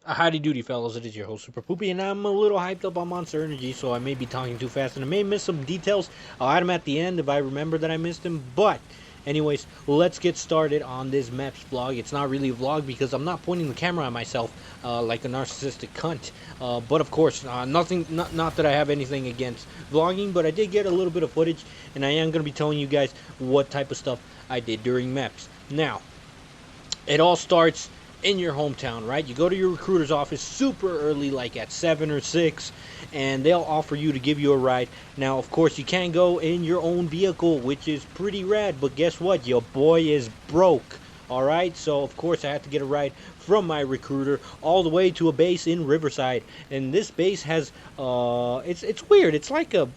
Howdy doody, fellas. It is your host, Super Poopie, and I'm a little hyped up on Monster Energy, so I may be talking too fast and I may miss some details. I'll add them at the end if I remember that I missed them. But, anyways, let's get started on this MEPS vlog. It's not really a vlog because I'm not pointing the camera at myself like a narcissistic cunt. But of course, not that I have anything against vlogging, but I did get a little bit of footage, and I am going to be telling you guys what type of stuff I did during MEPS. Now, it all starts in your hometown, right? You go to your recruiter's office super early, like at 7 or 6, and they'll offer you to give you a ride. Now, of course, you can't go in your own vehicle, which is pretty rad, but guess what? Your boy is broke. All right, so of course I had to get a ride from my recruiter all the way to a base in Riverside, and this base has it's weird. It's like a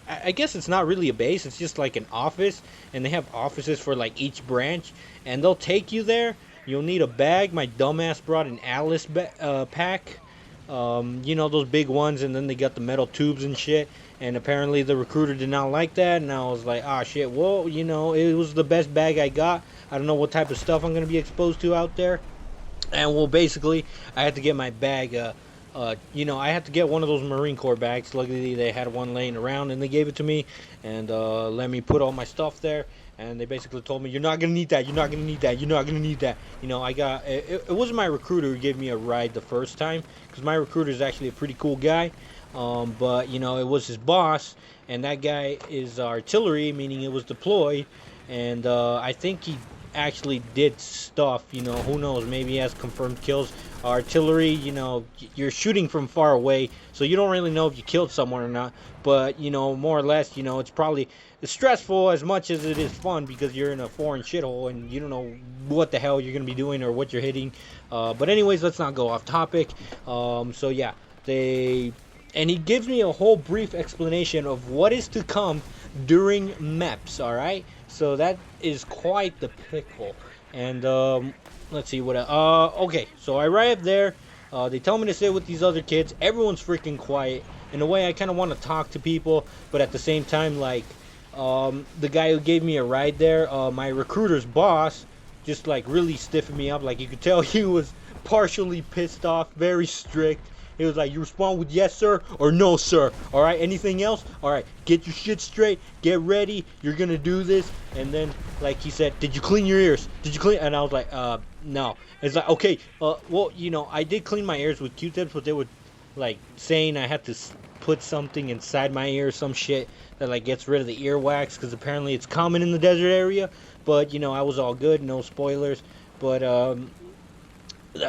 I guess it's not really a base. It's just like an office, and they have offices for like each branch, and they'll take you there. You'll need a bag. My dumbass brought an Alice pack, you know, those big ones, and then they got the metal tubes and shit. And apparently the recruiter did not like that, and I was like, ah, shit. Well, you know, it was the best bag I got. I don't know what type of stuff I'm gonna be exposed to out there. And well, basically, I had to get my bag. You know, I had to get one of those Marine Corps bags. Luckily, they had one laying around, and they gave it to me, and let me put all my stuff there. And they basically told me, "You're not gonna need that. You're not gonna need that. You're not gonna need that." You know, I got. It wasn't my recruiter who gave me a ride the first time, because my recruiter is actually a pretty cool guy. But you know, it was his boss, and that guy is artillery, meaning it was deployed, and I think he actually did stuff. You know, who knows? Maybe he has confirmed kills. Artillery, you know, you're shooting from far away, so you don't really know if you killed someone or not. But you know, more or less, you know, it's stressful as much as it is fun because you're in a foreign shithole and you don't know what the hell you're gonna be doing or what you're hitting. But anyways, let's not go off topic. So yeah, they and he gives me a whole brief explanation of what is to come during MEPS. All right, so that is quite the pickle. And let's see what. Okay, so I arrived there. They tell me to sit with these other kids. Everyone's freaking quiet. In a way, I kind of want to talk to people, but at the same time, like the guy who gave me a ride there, my recruiter's boss, just like really stiffened me up. Like you could tell, he was partially pissed off, very strict. He was like, "You respond with yes, sir, or no, sir. All right. Anything else? All right. Get your shit straight. Get ready. You're gonna do this." And then, like he said, "Did you clean your ears? Did you clean?" And I was like, no." It's like, okay, well, you know, I did clean my ears with Q-tips, but they were like saying I had to put something inside my ear, some shit that like gets rid of the earwax, because apparently it's common in the desert area. But you know, I was all good, no spoilers. But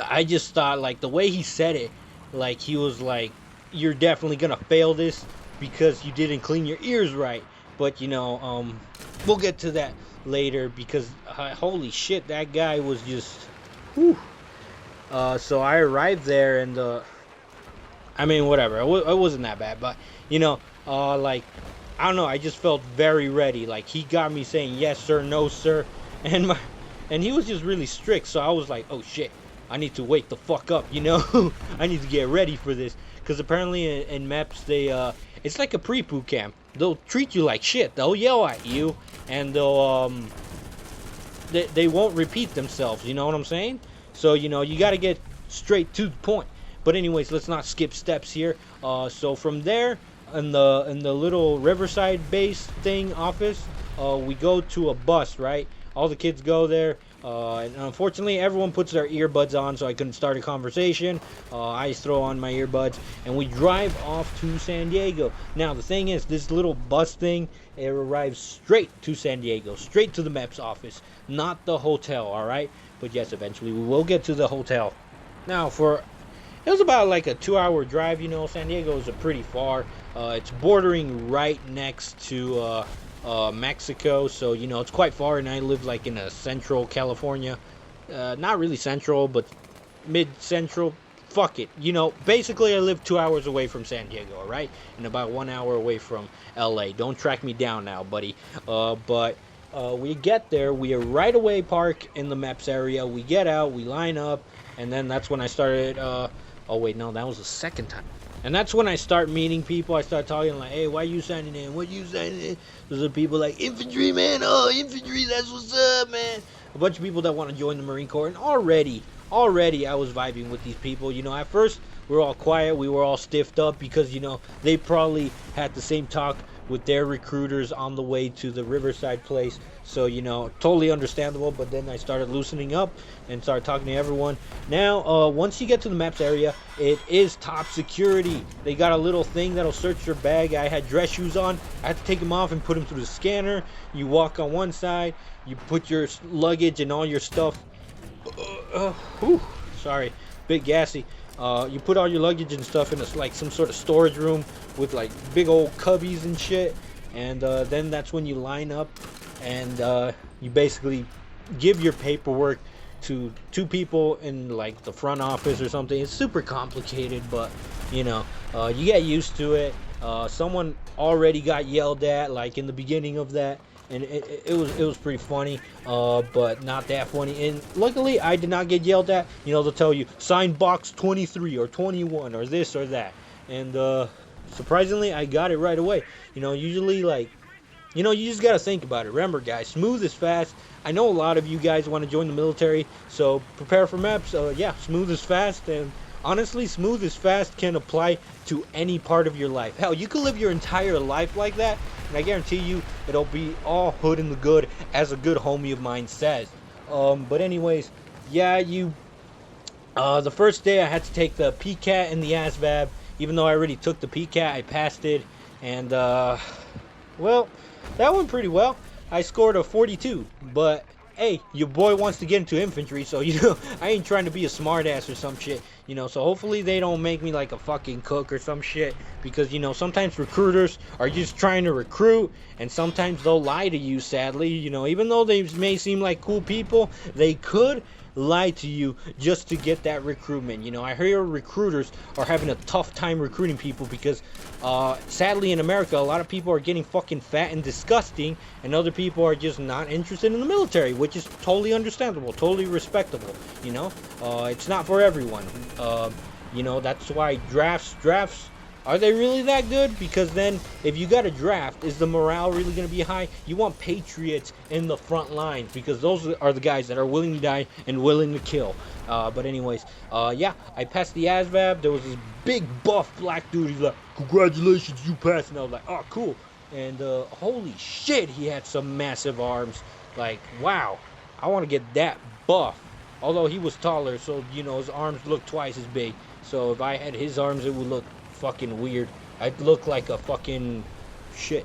I just thought, like, the way he said it, like he was like, "You're definitely gonna fail this because you didn't clean your ears right." But you know, we'll get to that later because holy shit, that guy was just, whew. So I arrived there, and I mean, whatever, it wasn't that bad, but you know, like, I don't know, I just felt very ready. Like he got me saying yes, sir, no, sir, and and he was just really strict. So I was like, oh shit, I need to wake the fuck up, you know. I need to get ready for this, because apparently in MEPS it's like a pre-boot camp. They'll treat you like shit. They'll yell at you, and they won't repeat themselves. You know what I'm saying? So you know, you got to get straight to the point. But anyways, let's not skip steps here. So from there, in the little Riverside base thing office, we go to a bus, right? All the kids go there. And unfortunately, everyone puts their earbuds on, so I couldn't start a conversation. I just throw on my earbuds, and we drive off to San Diego. Now, the thing is, this little bus thing, it arrives straight to San Diego, straight to the MEPS office, not the hotel, all right? But yes, eventually we will get to the hotel. Now, it was about like a 2-hour drive. You know, San Diego is a pretty far. It's bordering right next to Mexico, so you know it's quite far. And I live like in a central California, not really central, but mid-central. Fuck it, you know. Basically, I live 2 hours away from San Diego, all right, and about 1 hour away from LA. Don't track me down now, buddy. But we get there, we right away park in the MEPS area. We get out, we line up, and then that's when I started. Oh wait, no, that was the second time. And that's when I start meeting people. I start talking like, "Hey, why you signing in? What you signing in?" There's the people like, "Infantry, man. Oh, infantry, that's what's up, man." A bunch of people that want to join the Marine Corps. And already already I was vibing with these people. At first we were all quiet, we were all stiffed up because they probably had the same talk with their recruiters on the way to the Riverside place. So totally understandable. But then I started loosening up and started talking to everyone. Now, once you get to the MEPS area, it is top security. They got a little thing that'll search your bag. I had dress shoes on. I had to take them off and put them through the scanner. You walk on one side, you put your luggage and all your stuff. Sorry, bit gassy. You put all your luggage and stuff in like some sort of storage room with like big old cubbies and shit, and then that's when you line up and you basically give your paperwork to two people in like the front office or something. It's super complicated, but you get used to it. Someone already got yelled at like in the beginning of that, and it was pretty funny, but not that funny. And luckily I did not get yelled at. They'll tell you sign box 23 or 21 or this or that, and surprisingly I got it right away. Usually like you just gotta think about it. Remember guys, smooth is fast. I know a lot of you guys want to join the military, so prepare for MEPS. Yeah, smooth is fast, and honestly, smooth is fast can apply to any part of your life. Hell, you could live your entire life like that, and I guarantee you it'll be all hood in the good, as a good homie of mine says. But anyways, yeah, the first day I had to take the PCAT and the ASVAB. Even though I already took the PCAT, I passed it, and well, that went pretty well. I scored a 42, but hey, your boy wants to get into infantry, so I ain't trying to be a smartass or some shit. So hopefully they don't make me like a fucking cook or some shit, because sometimes recruiters are just trying to recruit, and sometimes they'll lie to you, sadly. Even though they may seem like cool people, they could lie to you just to get that recruitment. I hear recruiters are having a tough time recruiting people because sadly in America a lot of people are getting fucking fat and disgusting, and other people are just not interested in the military, which is totally understandable, totally respectable. It's not for everyone. That's why drafts, are they really that good? Because then if you got a draft, is the morale really going to be high? You want patriots in the front lines, because those are the guys that are willing to die and willing to kill. But anyways, yeah, I passed the ASVAB. There was this big buff black dude. He's like, congratulations, you passed. And I was like, oh, cool. And holy shit, he had some massive arms. Like, wow, I want to get that buff. Although he was taller, so his arms looked twice as big. So if I had his arms, it would look fucking weird. I'd look like a fucking shit.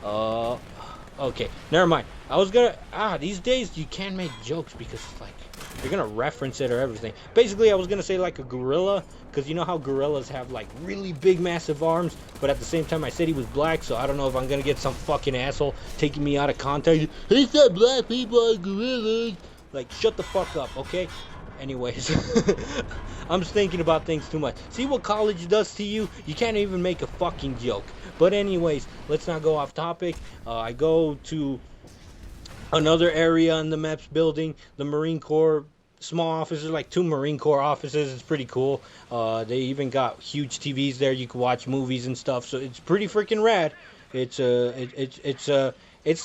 Okay, never mind. I was gonna these days you can't make jokes because like you're gonna reference it or everything. Basically I was gonna say like a gorilla, because you know how gorillas have like really big massive arms, but at the same time I said he was black, so I don't know if I'm gonna get some fucking asshole taking me out of context. He said black people are gorillas. Like, shut the fuck up, okay? Anyways, I'm just thinking about things too much. See what college does to you? You can't even make a fucking joke. But anyways, let's not go off topic. I go to another area in the MEPS building, the Marine Corps small offices, like 2 Marine Corps offices. It's pretty cool. They even got huge TVs there. You can watch movies and stuff. So it's pretty freaking rad. It's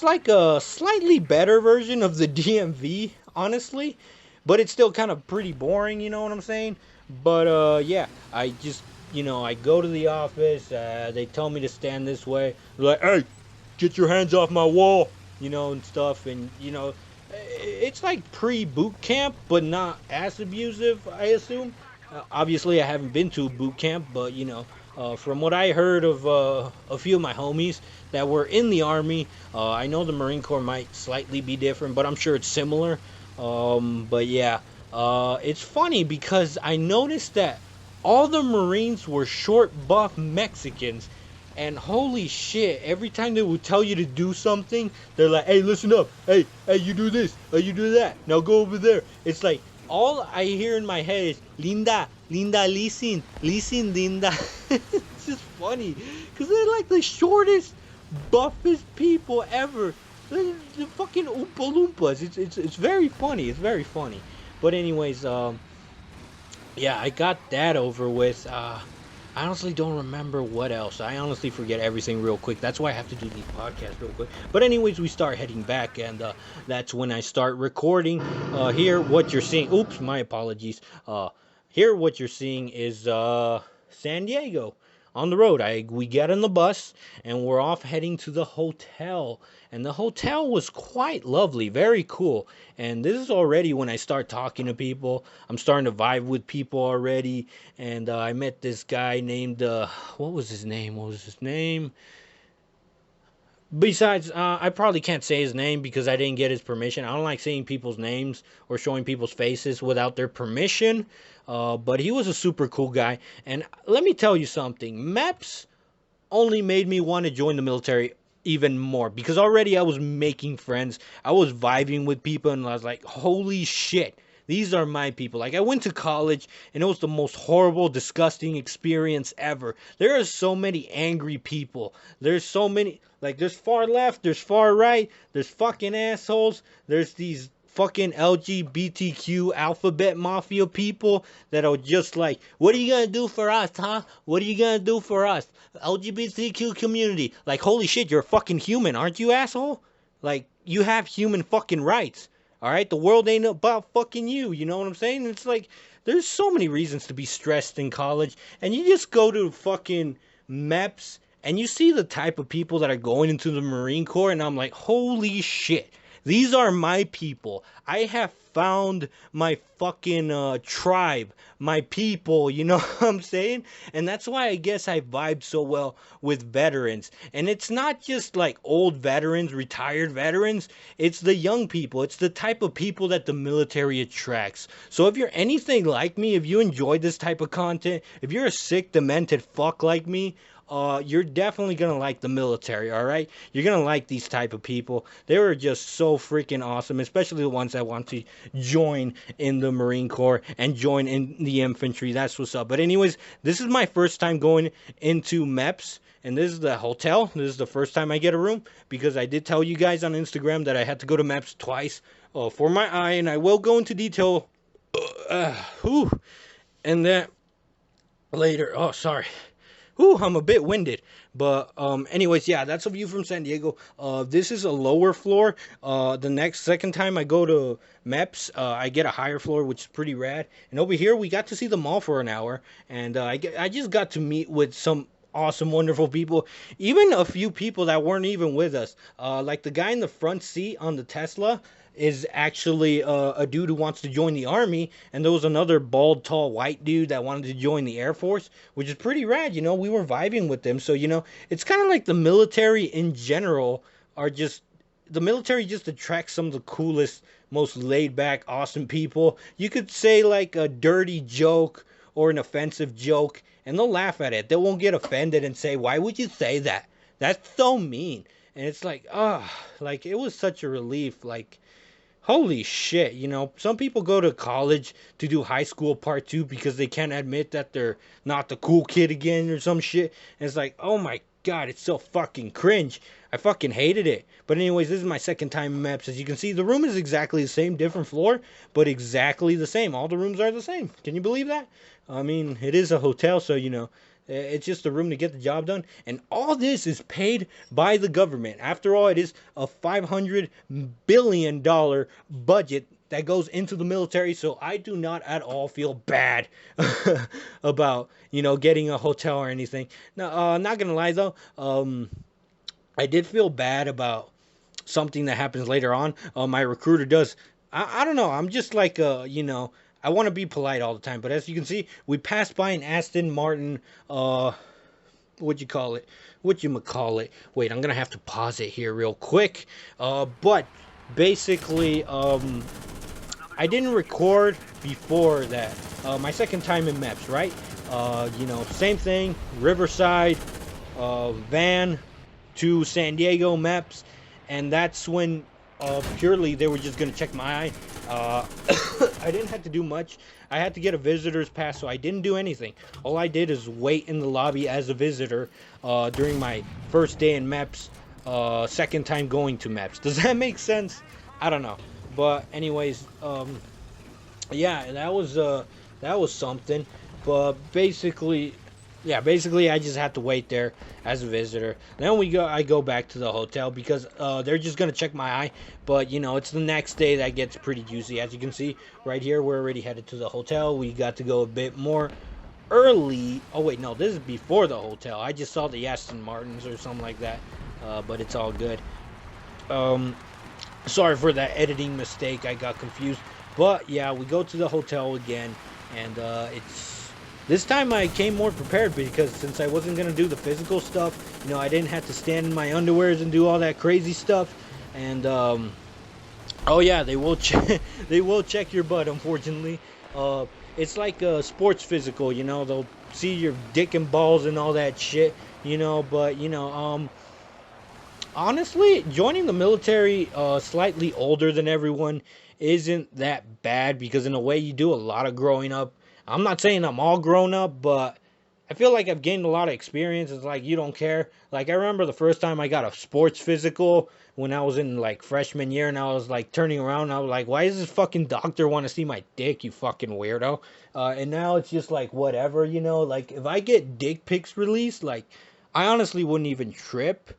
like a slightly better version of the DMV, honestly, but it's still kind of pretty boring, you know what I'm saying? But yeah, I just I go to the office, they tell me to stand this way. They're like, hey, get your hands off my wall, and stuff, and it's like pre-boot camp, but not as abusive, I assume. Obviously I haven't been to boot camp, but from what I heard of a few of my homies that were in the Army, I know the Marine Corps might slightly be different, but I'm sure it's similar. But yeah, it's funny because I noticed that all the Marines were short, buff Mexicans, and holy shit, every time they would tell you to do something, they're like, hey, listen up, hey, you do this, you do that, now go over there. It's like, all I hear in my head is, Linda, listen, Linda. It's just funny, because they're like the shortest, buffest people ever. They're the fucking Oompa Loompas. It's very funny. It's very funny. But anyways, yeah, I got that over with. I honestly don't remember what else. I honestly forget everything real quick. That's why I have to do these podcasts real quick. But anyways, we start heading back, and that's when I start recording. Here, what you're seeing. Oops, my apologies. Here, what you're seeing is San Diego on the road. We get on the bus and we're off heading to the hotel. And the hotel was quite lovely, very cool. And this is already when I start talking to people. I'm starting to vibe with people already. And I met this guy named what was his name? What was his name? Besides, I probably can't say his name because I didn't get his permission. I don't like saying people's names or showing people's faces without their permission. But he was a super cool guy. And let me tell you something. MEPS only made me want to join the military even more because already I was making friends. I was vibing with people and I was like, holy shit. These are my people. Like, I went to college and it was the most horrible, disgusting experience ever. There are so many angry people. There's so many, like, there's far left, there's far right, there's fucking assholes, there's these fucking LGBTQ alphabet mafia people that are just like, what are you gonna do for us, huh? What are you gonna do for us? LGBTQ community. Like, holy shit, you're a fucking human, aren't you, asshole? Like, you have human fucking rights. All right, the world ain't about fucking you. You know what I'm saying? It's like there's so many reasons to be stressed in college, and you just go to fucking MEPS and you see the type of people that are going into the Marine Corps, and I'm like, holy shit. These are my people. I have found my fucking tribe, my people, you know what I'm saying? And that's why I guess I vibe so well with veterans. And it's not just like old veterans, retired veterans, it's the young people. It's the type of people that the military attracts. So if you're anything like me, if you enjoy this type of content, if you're a sick, demented fuck like me, you're definitely gonna like the military, all right? You're gonna like these type of people. They were just so freaking awesome, especially the ones that want to join in the Marine Corps and join in the infantry. That's what's up. But anyways, this is my first time going into MEPS. And this is the hotel. This is the first time I get a room because I did tell you guys on Instagram that I had to go to MEPS twice for my eye, and I will go into detail. And that later. Oh, sorry. Whew, I'm a bit winded. But anyways, yeah, that's a view from San Diego. This is a lower floor. The second time I go to MEPS, I get a higher floor, which is pretty rad. And over here, we got to see the mall for an hour. And I just got to meet with some awesome, wonderful people. Even a few people that weren't even with us. Like the guy in the front seat on the Tesla is actually a dude who wants to join the army, and there was another bald, tall, white dude that wanted to join the Air Force, which is pretty rad. You know, we were vibing with them, so you know, it's kind of like the military in general are just the military just attracts some of the coolest, most laid back, awesome people. You could say like a dirty joke or an offensive joke, and they'll laugh at it. They won't get offended and say, "Why would you say that? That's so mean." And it's like, like it was such a relief, like. Holy shit, you know, some people go to college to do high school part 2 because they can't admit that they're not the cool kid again or some shit. And it's like, oh my god, it's so fucking cringe. I fucking hated it. But anyways, this is my second time in MEPS. As you can see, the room is exactly the same, different floor, but exactly the same. All the rooms are the same. Can you believe that? I mean, it is a hotel, so, you know, it's just a room to get the job done. And all this is paid by the government. After all, it is a $500 billion budget that goes into the military. So I do not at all feel bad about, you know, getting a hotel or anything. Now, not going to lie, though. I did feel bad about something that happens later on. My recruiter does. I don't know. I'm just like, you know, I want to be polite all the time, but as you can see, we passed by an Aston Martin, what'd you call it? Wait, I'm going to have to pause it here real quick. But basically, I didn't record before that. My second time in MEPS, right? You know, same thing, Riverside, van to San Diego MEPS, and that's when purely they were just going to check my eye. I didn't have to do much. I had to get a visitor's pass, so I didn't do anything. All I did is wait in the lobby as a visitor during my first day in MEPS, second time going to MEPS. Does that make sense? I don't know. But anyways, yeah, that was something. But basically, yeah, basically I just had to wait there as a visitor. Then I go back to the hotel because they're just gonna check my eye. But you know, it's the next day that gets pretty juicy. As you can see right here, we're already headed to the hotel. We got to go a bit more early. Oh wait, no, this is before the hotel. I just saw the Aston Martins or something like that. But it's all good. Um, Sorry for that editing mistake. I got confused. But yeah, we go to the hotel again, and it's this time I came more prepared because since I wasn't gonna do the physical stuff, you know, I didn't have to stand in my underwears and do all that crazy stuff. And oh yeah, they will check. They will check your butt. Unfortunately, it's like a sports physical. You know, they'll see your dick and balls and all that shit. You know, but you know, honestly, joining the military slightly older than everyone isn't that bad because in a way you do a lot of growing up. I'm not saying I'm all grown up, but I feel like I've gained a lot of experience. It's like you don't care. Like I remember the first time I got a sports physical when I was in like freshman year, and I was like turning around and I was like, why does this fucking doctor want to see my dick, you fucking weirdo? And now it's just like whatever, you know, like if I get dick pics released, like I honestly wouldn't even trip.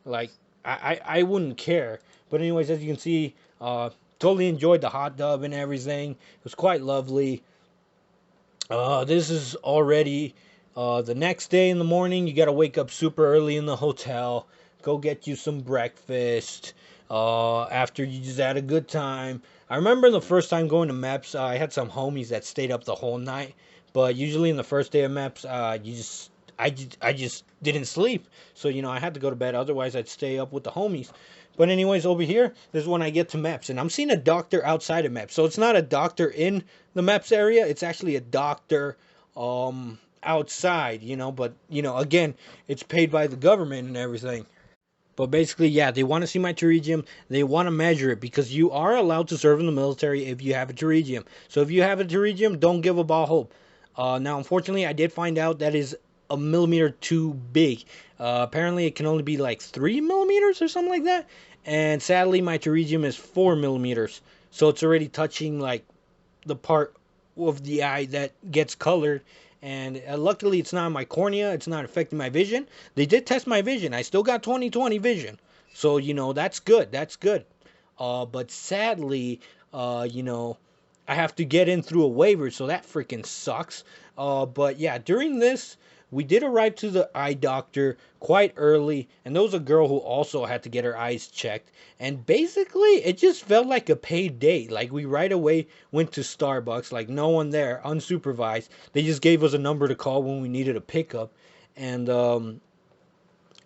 Like I wouldn't care. But anyways, as you can see, totally enjoyed the hot tub and everything. It was quite lovely. This is already the next day in the morning. You got to wake up super early in the hotel. Go get you some breakfast. After you just had a good time. I remember the first time going to MEPS, I had some homies that stayed up the whole night. But usually in the first day of MEPS, I just didn't sleep. So, you know, I had to go to bed. Otherwise, I'd stay up with the homies. But anyways, over here, this is when I get to MEPS. And I'm seeing a doctor outside of MEPS. So it's not a doctor in the MEPS area. It's actually a doctor outside, you know. But, you know, again, it's paid by the government and everything. But basically, yeah, they want to see my pterygium. They want to measure it because you are allowed to serve in the military if you have a pterygium. So if you have a pterygium, don't give up all hope. Now, unfortunately, I did find out that is a millimeter too big. Apparently, it can only be like 3 millimeters or something like that. And sadly, my pterygium is 4 millimeters. So it's already touching like the part of the eye that gets colored. And luckily, it's not my cornea. It's not affecting my vision. They did test my vision. I still got 20/20 vision. So, you know, that's good. That's good. But sadly, you know, I have to get in through a waiver. So that freaking sucks. But yeah, during this, we did arrive to the eye doctor quite early, and there was a girl who also had to get her eyes checked. And basically, it just felt like a paid date. Like we right away went to Starbucks, like no one there, unsupervised. They just gave us a number to call when we needed a pickup, and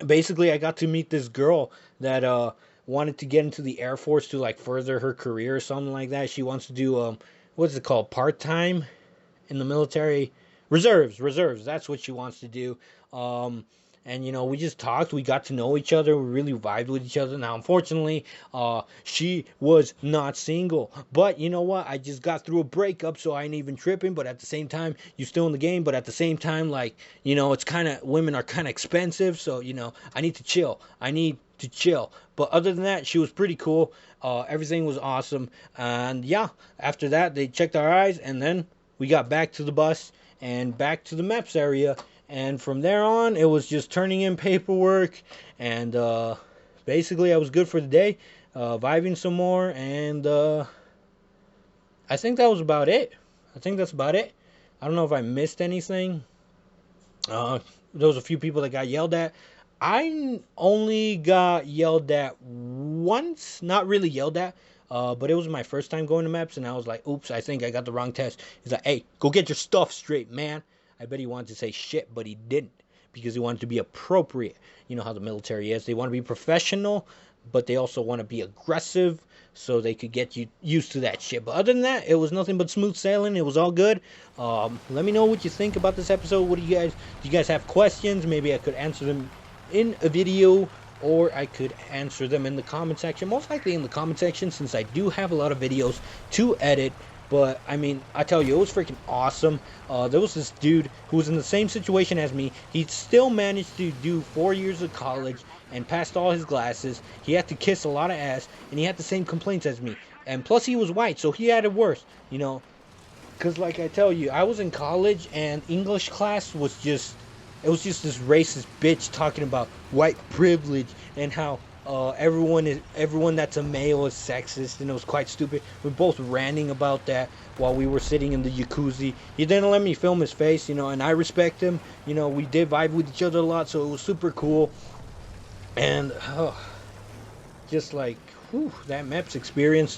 basically, I got to meet this girl that wanted to get into the Air Force to like further her career or something like that. She wants to do what's it called, part time in the military. Reserves. That's what she wants to do. And you know, we just talked. We got to know each other. We really vibed with each other. Now, unfortunately, she was not single. But you know what? I just got through a breakup, so I ain't even tripping. But at the same time, you still in the game. But at the same time, like you know, it's kind of women are kind of expensive. So you know, I need to chill. But other than that, she was pretty cool. Everything was awesome. And yeah, after that, they checked our eyes, and then we got back to the bus and back to the MEPS area, and from there on it was just turning in paperwork, and basically I was good for the day, vibing some more, and I think that was about it. I think that's about it. I don't know if I missed anything. There was a few people that got yelled at. I only got yelled at once, not really yelled at, but it was my first time going to MEPS, and I was like, oops, I think I got the wrong test. He's like, hey, go get your stuff straight, man. I bet he wanted to say shit, but he didn't, because he wanted to be appropriate. You know how the military is. They want to be professional, but they also want to be aggressive, so they could get you used to that shit. But other than that, it was nothing but smooth sailing. It was all good. Let me know what you think about this episode. Do you guys have questions? Maybe I could answer them in a video, or I could answer them in the comment section. Most likely in the comment section, since I do have a lot of videos to edit. But I mean, I tell you, it was freaking awesome. There was this dude who was in the same situation as me. He still managed to do 4 years of college and passed all his classes. He had to kiss a lot of ass, and he had the same complaints as me. And plus, he was white, so he had it worse, you know. Because like I tell you, I was in college, and English class was just it was just this racist bitch talking about white privilege and how everyone that's a male is sexist, and it was quite stupid. We're both ranting about that while we were sitting in the jacuzzi. He didn't let me film his face, and I respect him. We did vibe with each other a lot, so it was super cool. And just like, whew, that MEPS experience,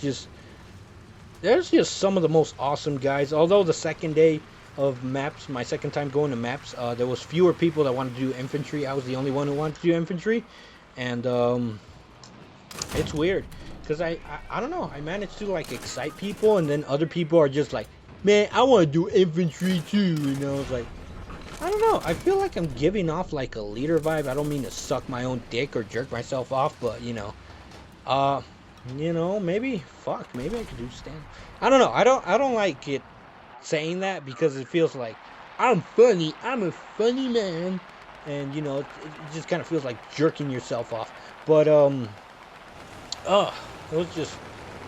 there's just some of the most awesome guys. Although the second day of MEPS, my second time going to MEPS, there was fewer people that wanted to do infantry. I was the only one who wanted to do infantry, and it's weird because I don't know. I managed to like excite people, and then other people are just like, man, I want to do infantry too. It's like, I don't know. I feel like I'm giving off like a leader vibe. I don't mean to suck my own dick or jerk myself off, but maybe maybe I could do stand. I don't know. I don't like it saying that because it feels like I'm funny. I'm a funny man, and it just kind of feels like jerking yourself off. But it was just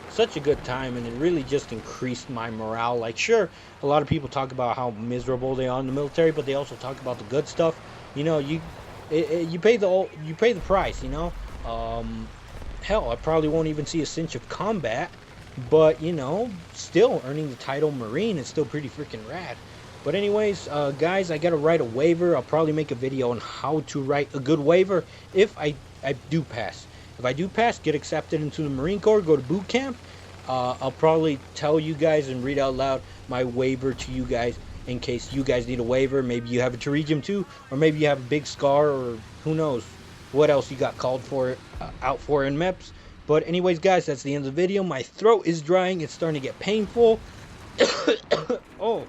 such a good time, and it really just increased my morale. Like, sure, a lot of people talk about how miserable they are in the military, but they also talk about the good stuff. You pay the price. Hell, I probably won't even see a cinch of combat, but still earning the title Marine is still pretty freaking rad. But anyways, guys, I gotta write a waiver. I'll probably make a video on how to write a good waiver if I do pass. If I do pass, get accepted into the Marine Corps, go to boot camp, I'll probably tell you guys and read out loud my waiver to you guys in case you guys need a waiver. Maybe you have a pterygium too, or maybe you have a big scar, or who knows what else you got called for out for in MEPS. But anyways, guys, that's the end of the video. My throat is drying. It's starting to get painful. Oh,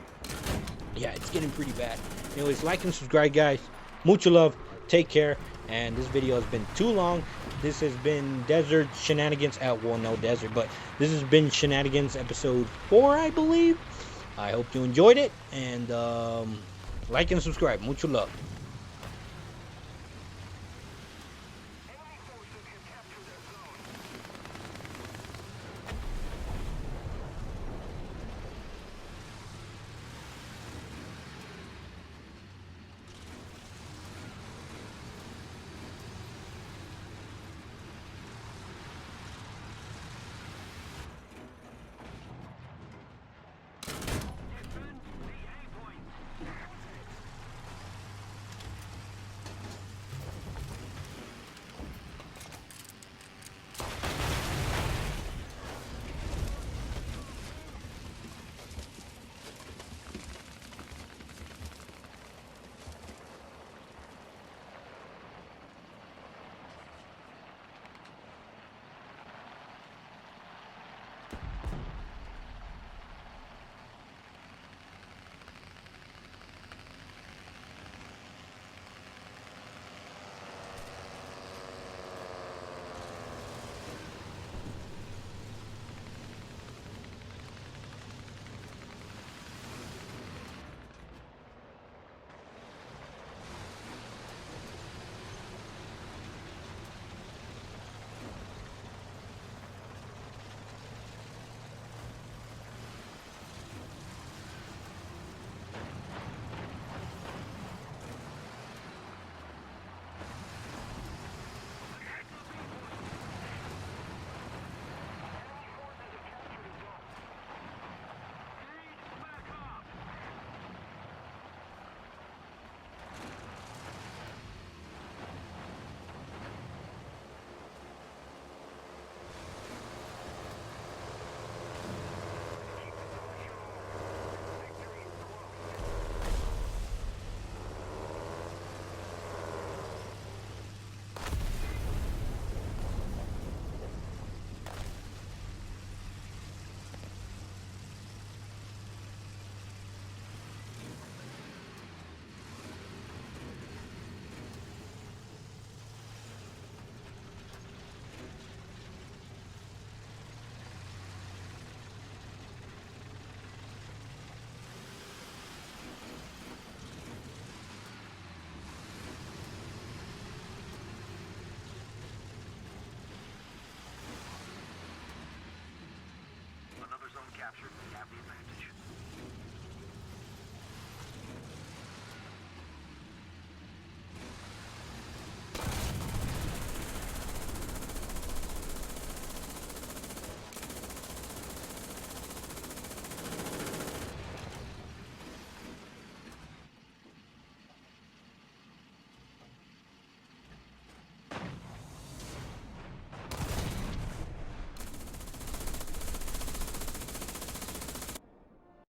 yeah, it's getting pretty bad. Anyways, like and subscribe, guys. Mucho love. Take care. And this video has been too long. This has been Desert Shenanigans. Well, no desert, but this has been Shenanigans episode 4, I believe. I hope you enjoyed it. And like and subscribe. Mucho love.